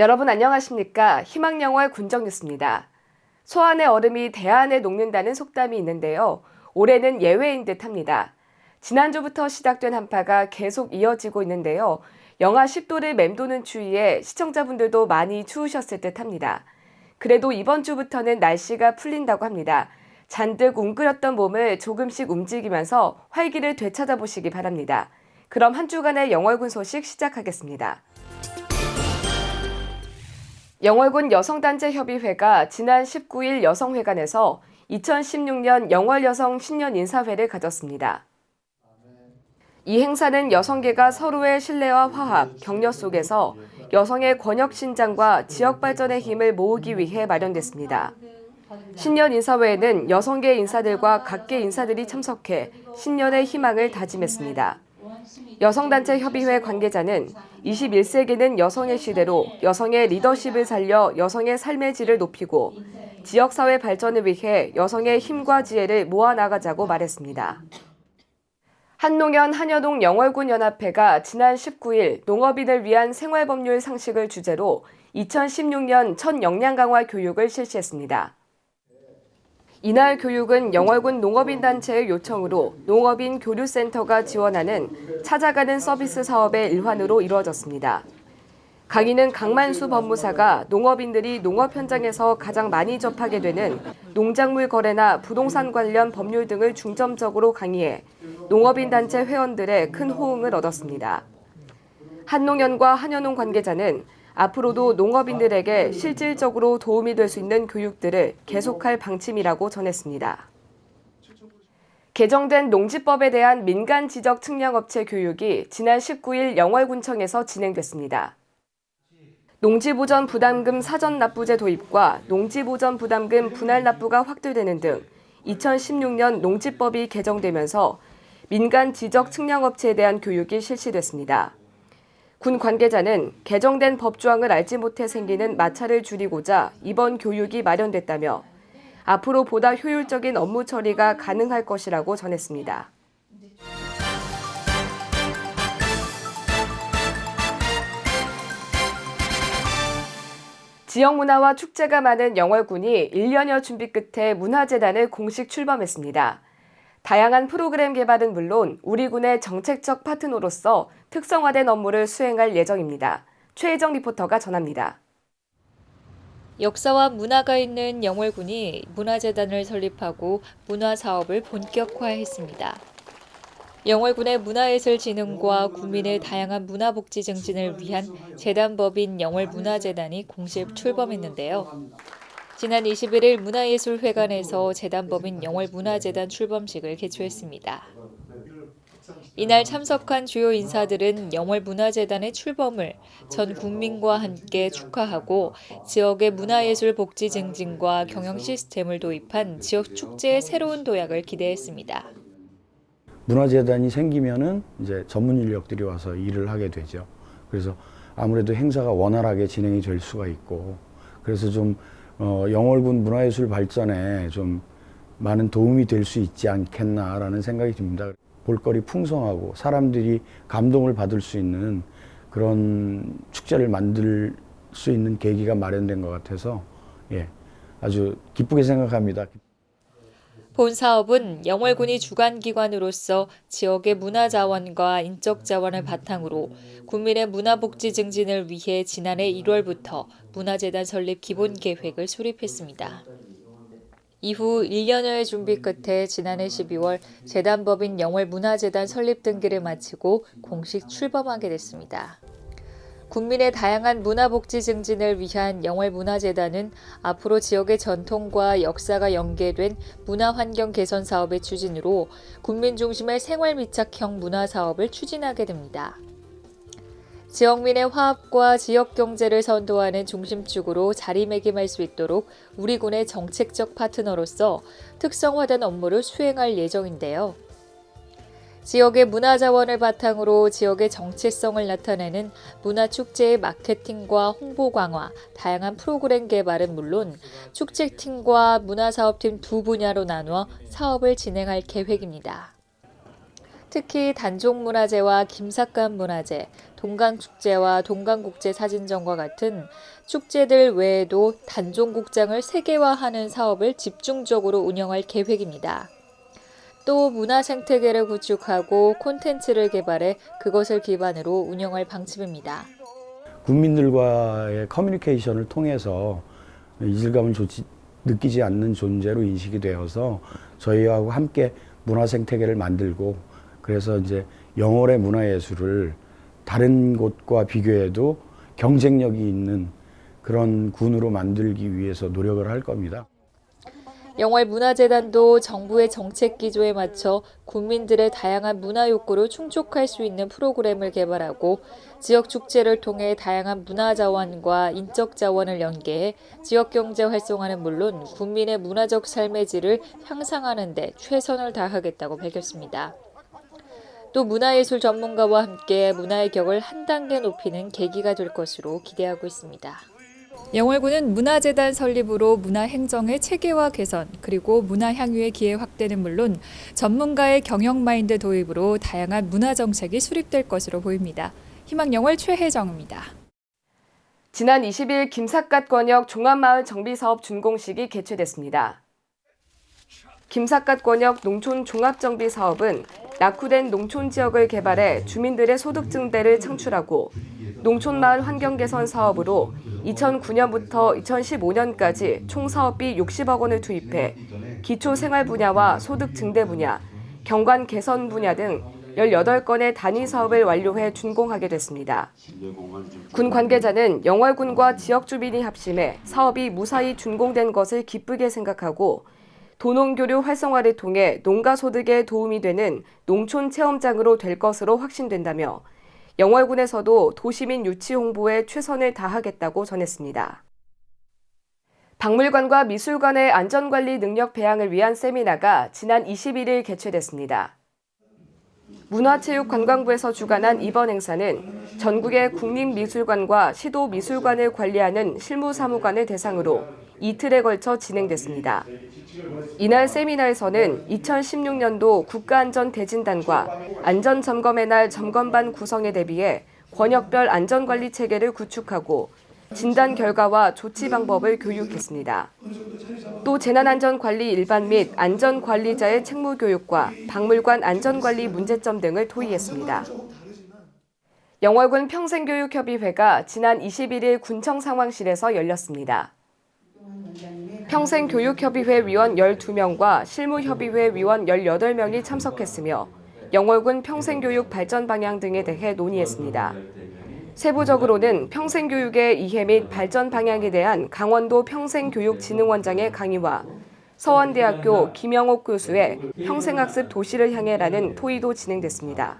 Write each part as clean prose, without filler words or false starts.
여러분 안녕하십니까? 희망영월 군정뉴스입니다. 소안의 얼음이 대안에 녹는다는 속담이 있는데요. 올해는 예외인 듯합니다. 지난주부터 시작된 한파가 계속 이어지고 있는데요. 영하 10도를 맴도는 추위에 시청자분들도 많이 추우셨을 듯합니다. 그래도 이번 주부터는 날씨가 풀린다고 합니다. 잔뜩 웅크렸던 몸을 조금씩 움직이면서 활기를 되찾아보시기 바랍니다. 그럼 한 주간의 영월군 소식 시작하겠습니다. 영월군 여성단체협의회가 지난 19일 여성회관에서 2016년 영월여성 신년 인사회를 가졌습니다. 이 행사는 여성계가 서로의 신뢰와 화합, 격려 속에서 여성의 권역 신장과 지역 발전의 힘을 모으기 위해 마련됐습니다. 신년 인사회에는 여성계 인사들과 각계 인사들이 참석해 신년의 희망을 다짐했습니다. 여성단체 협의회 관계자는 21세기는 여성의 시대로 여성의 리더십을 살려 여성의 삶의 질을 높이고 지역사회 발전을 위해 여성의 힘과 지혜를 모아나가자고 말했습니다. 한농연 한여동 영월군 연합회가 지난 19일 농업인을 위한 생활법률 상식을 주제로 2016년 첫 역량 강화 교육을 실시했습니다. 이날 교육은 영월군 농업인단체의 요청으로 농업인 교류센터가 지원하는 찾아가는 서비스 사업의 일환으로 이루어졌습니다. 강의는 강만수 법무사가 농업인들이 농업 현장에서 가장 많이 접하게 되는 농작물 거래나 부동산 관련 법률 등을 중점적으로 강의해 농업인단체 회원들의 큰 호응을 얻었습니다. 한농연과 한여농 관계자는 앞으로도 농업인들에게 실질적으로 도움이 될 수 있는 교육들을 계속할 방침이라고 전했습니다. 개정된 농지법에 대한 민간 지적 측량업체 교육이 지난 19일 영월군청에서 진행됐습니다. 농지보전 부담금 사전 납부제 도입과 농지보전 부담금 분할 납부가 확대되는 등 2016년 농지법이 개정되면서 민간 지적 측량업체에 대한 교육이 실시됐습니다. 군 관계자는 개정된 법조항을 알지 못해 생기는 마찰을 줄이고자 이번 교육이 마련됐다며 앞으로 보다 효율적인 업무 처리가 가능할 것이라고 전했습니다. 지역 문화와 축제가 많은 영월군이 1년여 준비 끝에 문화재단을 공식 출범했습니다. 다양한 프로그램 개발은 물론 우리 군의 정책적 파트너로서 특성화된 업무를 수행할 예정입니다. 최혜정 리포터가 전합니다. 역사와 문화가 있는 영월군이 문화재단을 설립하고 문화사업을 본격화했습니다. 영월군의 문화예술진흥과 국민의 다양한 문화복지 증진을 위한 재단법인 영월문화재단이 공식 출범했는데요. 지난 21일 문화예술회관에서 재단법인 영월문화재단 출범식을 개최했습니다. 이날 참석한 주요 인사들은 영월문화재단의 출범을 전 국민과 함께 축하하고 지역의 문화예술 복지 증진과 경영 시스템을 도입한 지역 축제의 새로운 도약을 기대했습니다. 문화재단이 생기면은 이제 전문 인력들이 와서 일을 하게 되죠. 그래서 아무래도 행사가 원활하게 진행이 될 수가 있고, 그래서 좀 영월군 문화예술 발전에 좀 많은 도움이 될 수 있지 않겠나라는 생각이 듭니다. 볼거리 풍성하고 사람들이 감동을 받을 수 있는 그런 축제를 만들 수 있는 계기가 마련된 것 같아서 아주 기쁘게 생각합니다. 본 사업은 영월군이 주관기관으로서 지역의 문화자원과 인적자원을 바탕으로 국민의 문화복지 증진을 위해 지난해 1월부터 문화재단 설립 기본계획을 수립했습니다. 이후 1년여의 준비 끝에 지난해 12월 재단법인 영월문화재단 설립 등기를 마치고 공식 출범하게 됐습니다. 국민의 다양한 문화복지 증진을 위한 영월문화재단은 앞으로 지역의 전통과 역사가 연계된 문화환경 개선 사업의 추진으로 국민 중심의 생활밀착형 문화사업을 추진하게 됩니다. 지역민의 화합과 지역경제를 선도하는 중심축으로 자리매김할 수 있도록 우리 군의 정책적 파트너로서 특성화된 업무를 수행할 예정인데요. 지역의 문화자원을 바탕으로 지역의 정체성을 나타내는 문화축제의 마케팅과 홍보 강화, 다양한 프로그램 개발은 물론 축제팀과 문화사업팀 두 분야로 나누어 사업을 진행할 계획입니다. 특히 단종문화제와 김삿갓문화제, 동강축제와 동강국제사진전과 같은 축제들 외에도 단종국장을 세계화하는 사업을 집중적으로 운영할 계획입니다. 또 문화 생태계를 구축하고 콘텐츠를 개발해 그것을 기반으로 운영할 방침입니다. 국민들과의 커뮤니케이션을 통해서 이질감을 느끼지 않는 존재로 인식이 되어서 저희하고 함께 문화 생태계를 만들고, 그래서 이제 영월의 문화예술을 다른 곳과 비교해도 경쟁력이 있는 그런 군으로 만들기 위해서 노력을 할 겁니다. 영월문화재단도 정부의 정책 기조에 맞춰 국민들의 다양한 문화 욕구를 충족할 수 있는 프로그램을 개발하고 지역 축제를 통해 다양한 문화 자원과 인적 자원을 연계해 지역 경제 활성화는 물론 국민의 문화적 삶의 질을 향상하는 데 최선을 다하겠다고 밝혔습니다. 또 문화예술 전문가와 함께 문화의 격을 한 단계 높이는 계기가 될 것으로 기대하고 있습니다. 영월군은 문화재단 설립으로 문화행정의 체계화 개선 그리고 문화향유의 기회 확대는 물론 전문가의 경영 마인드 도입으로 다양한 문화정책이 수립될 것으로 보입니다. 희망영월 최혜정입니다. 지난 20일 김삿갓권역 종합마을 정비사업 준공식이 개최됐습니다. 김삿갓권역 농촌 종합정비사업은 낙후된 농촌 지역을 개발해 주민들의 소득 증대를 창출하고 농촌마을 환경 개선 사업으로 2009년부터 2015년까지 총 사업비 60억 원을 투입해 기초 생활 분야와 소득 증대 분야, 경관 개선 분야 등 18건의 단위 사업을 완료해 준공하게 됐습니다. 군 관계자는 영월군과 지역 주민이 합심해 사업이 무사히 준공된 것을 기쁘게 생각하고 도농교류 활성화를 통해 농가 소득에 도움이 되는 농촌 체험장으로 될 것으로 확신된다며 영월군에서도 도시민 유치 홍보에 최선을 다하겠다고 전했습니다. 박물관과 미술관의 안전관리 능력 배양을 위한 세미나가 지난 21일 개최됐습니다. 문화체육관광부에서 주관한 이번 행사는 전국의 국립미술관과 시도미술관을 관리하는 실무사무관을 대상으로 이틀에 걸쳐 진행됐습니다. 이날 세미나에서는 2016년도 국가안전대진단과 안전점검의 날 점검반 구성에 대비해 권역별 안전관리 체계를 구축하고 진단 결과와 조치 방법을 교육했습니다. 또 재난안전관리 일반 및 안전관리자의 책무교육과 박물관 안전관리 문제점 등을 토의했습니다. 영월군 평생교육협의회가 지난 21일 군청 상황실에서 열렸습니다. 평생교육협의회 위원 12명과 실무협의회 위원 18명이 참석했으며 영월군 평생교육 발전 방향 등에 대해 논의했습니다. 세부적으로는 평생교육의 이해 및 발전 방향에 대한 강원도 평생교육진흥원장의 강의와 서원대학교 김영옥 교수의 평생학습 도시를 향해라는 토의도 진행됐습니다.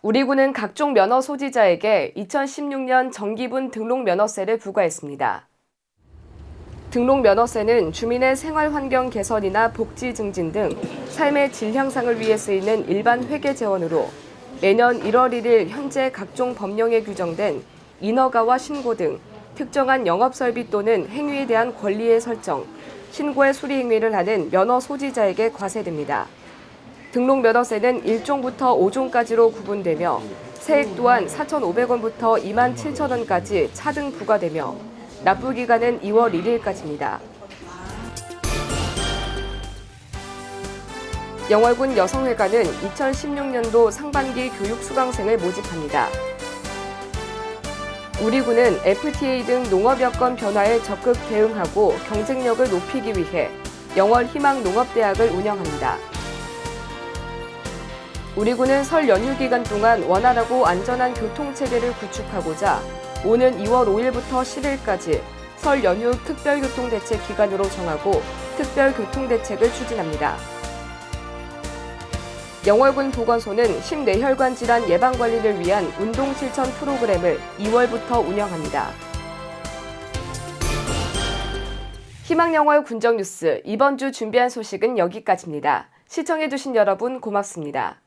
우리 군은 각종 면허 소지자에게 2016년 정기분 등록면허세를 부과했습니다. 등록면허세는 주민의 생활환경 개선이나 복지 증진 등 삶의 질 향상을 위해 쓰이는 일반 회계 재원으로 매년 1월 1일 현재 각종 법령에 규정된 인허가와 신고 등 특정한 영업설비 또는 행위에 대한 권리의 설정, 신고의 수리 행위를 하는 면허 소지자에게 과세됩니다. 등록면허세는 1종부터 5종까지로 구분되며 세액 또한 4,500원부터 27,000원까지 차등 부과되며 납부 기간은 2월 1일까지입니다. 영월군 여성회관은 2016년도 상반기 교육 수강생을 모집합니다. 우리 군은 FTA 등 농업 여건 변화에 적극 대응하고 경쟁력을 높이기 위해 영월 희망농업대학을 운영합니다. 우리 군은 설 연휴 기간 동안 원활하고 안전한 교통체계를 구축하고자 오는 2월 5일부터 10일까지 설 연휴 특별교통대책 기간으로 정하고 특별교통대책을 추진합니다. 영월군 보건소는 심뇌혈관 질환 예방관리를 위한 운동실천 프로그램을 2월부터 운영합니다. 희망영월 군정뉴스 이번 주 준비한 소식은 여기까지입니다. 시청해주신 여러분 고맙습니다.